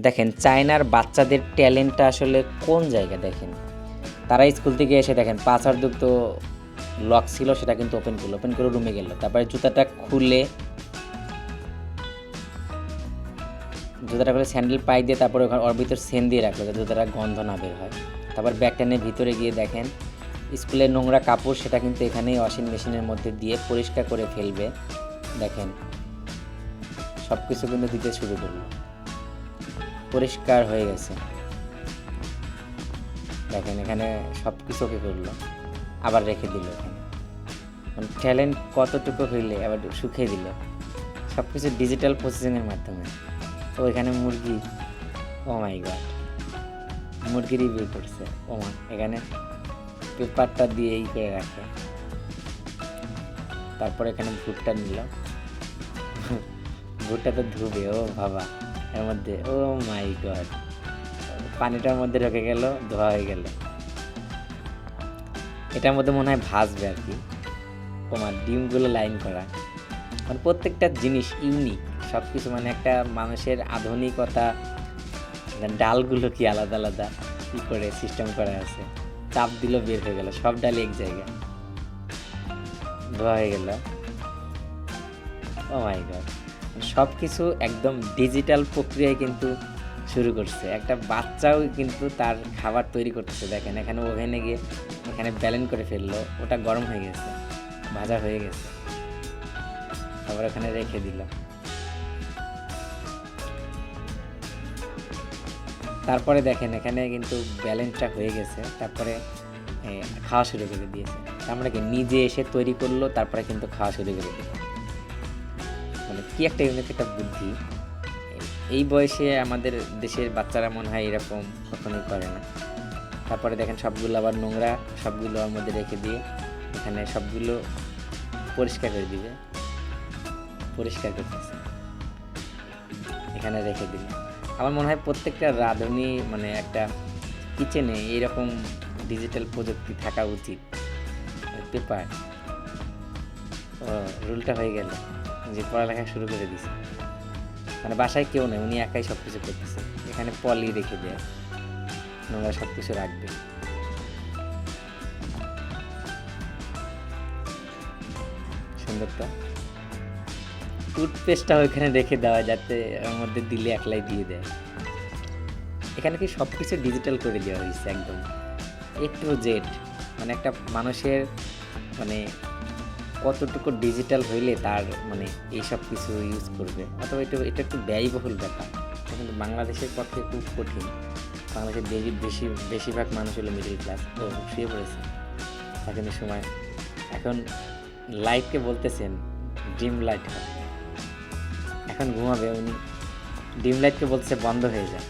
দেখেন চায়নার বাচ্চাদের ট্যালেন্টটা আসলে কোন জায়গায় দেখেন। তারা স্কুল থেকে এসে দেখেন পাচারযুক্ত লক ছিল সেটা কিন্তু ওপেন করে রুমে গেল। তারপরে জুতাটা খুলে স্যান্ডেল পায়ে দিয়ে তারপরে ওখানে ওর ভিতর সেন দিয়ে রাখলো যাতে জুতাটা গন্ধ না বের হয়। তারপর ব্যাগটা নিয়ে ভিতরে গিয়ে দেখেন স্কুলের নোংরা কাপড় সেটা কিন্তু এখানেই ওয়াশিং মেশিনের মধ্যে দিয়ে পরিষ্কার করে ফেলবে। দেখেন সব কিছু কিন্তু দিতে শুরু করলো, পরিষ্কার হয়ে গেছে। দেখেন এখানে সব কিছু ওকে করলো, আবার রেখে দিল। এখানে ট্যালেন্ট কতটুকু হইলে আবার শুকিয়ে দিল, সব কিছু ডিজিটাল প্রসেসিংয়ের মাধ্যমে। তো এখানে মুরগি, ও মাই গড, মুরগিরই বিয়ে করছে। ও মা, এখানে পেপারটা দিয়ে এই করে রাখে। তারপর এখানে ভুট্টা নিল, ভুট্টা তো ধুবে, ও বাবা, এর মধ্যে ও মাই গড, পানিটার মধ্যে ঢুকে গেল, ধোয়া হয়ে গেল। এটার মধ্যে মনে হয় ভাজবে আর কি। তোমার ডিমগুলো লাইন করা, মানে প্রত্যেকটা জিনিস ইউনিক সব কিছু, মানে একটা মানুষের আধুনিকতা। ডালগুলো কি আলাদা আলাদা কী করে সিস্টেম করা আছে, চাপ দিল বের হয়ে গেল, সব ডাল এক জায়গায়, ধোয়া হয়ে গেল। ও মাই গড, সব কিছু একদম ডিজিটাল প্রক্রিয়ায় কিন্তু শুরু করছে। একটা বাচ্চাও কিন্তু তার খাবার তৈরি করতেছে। দেখেন এখানে ওভেনে গিয়ে এখানে ব্যালেন্স করে ফেললো, ওটা গরম হয়ে গেছে, ভাজা হয়ে গেছে, তারপর এখানে রেখে দিল। তারপরে দেখেন এখানে কিন্তু ব্যালেন্সটা হয়ে গেছে, তারপরে খাওয়া শুরু করে দিয়েছে। আমরা কি নিজে এসে তৈরি করলো, তারপরে কিন্তু খাওয়া শুরু করে দিল। মানে কি একটা ইউনিক একটা বুদ্ধি। এই বয়সে আমাদের দেশের বাচ্চারা মনে হয় এরকম কখনোই করে না। তারপরে দেখেন সবগুলো আবার নোংরা, সবগুলো ওর মধ্যে রেখে দিয়ে এখানে সবগুলো পরিষ্কার করে দিবে, পরিষ্কার করতেছে, এখানে রেখে দিল। আমার মনে হয় প্রত্যেকটা রাঁধুনি, মানে একটা কিচেনে এইরকম ডিজিটাল প্রযুক্তি থাকা উচিত। পেপার, ও রুলটা হয়ে গেল যে পড়ালেখা শুরু করে দিছে। মানে বাসায় কেউ নেই, উনি একাই সব কিছু করতেছে। এখানে পলি রেখে দেয়, নোংরা সব কিছু রাখবে। সুন্দর তো। টুথপেস্টটা ওইখানে রেখে দেওয়া যাতে ওর মধ্যে দিলে একলাই দিয়ে দেয়। এখানে কি সব কিছু ডিজিটাল করে দেওয়া হয়েছে একদম এ টু জেড। মানে একটা মানুষের মানে কতটুকু ডিজিটাল হইলে তার মানে এইসব কিছু ইউজ করবে, অথবা এটা একটু ব্যয়বহুল ব্যাপার। কিন্তু বাংলাদেশের পক্ষে খুব কঠিন। বাংলাদেশের বেশিরভাগ মানুষ হলো মিডিল ক্লাস, তো শুয়ে পড়েছে এখন সময়। এখন লাইটকে বলতেছেন ডিম লাইট হবে, এখন ঘুমাবে উনি, ডিম লাইটকে বলতেছে বন্ধ হয়ে যায়।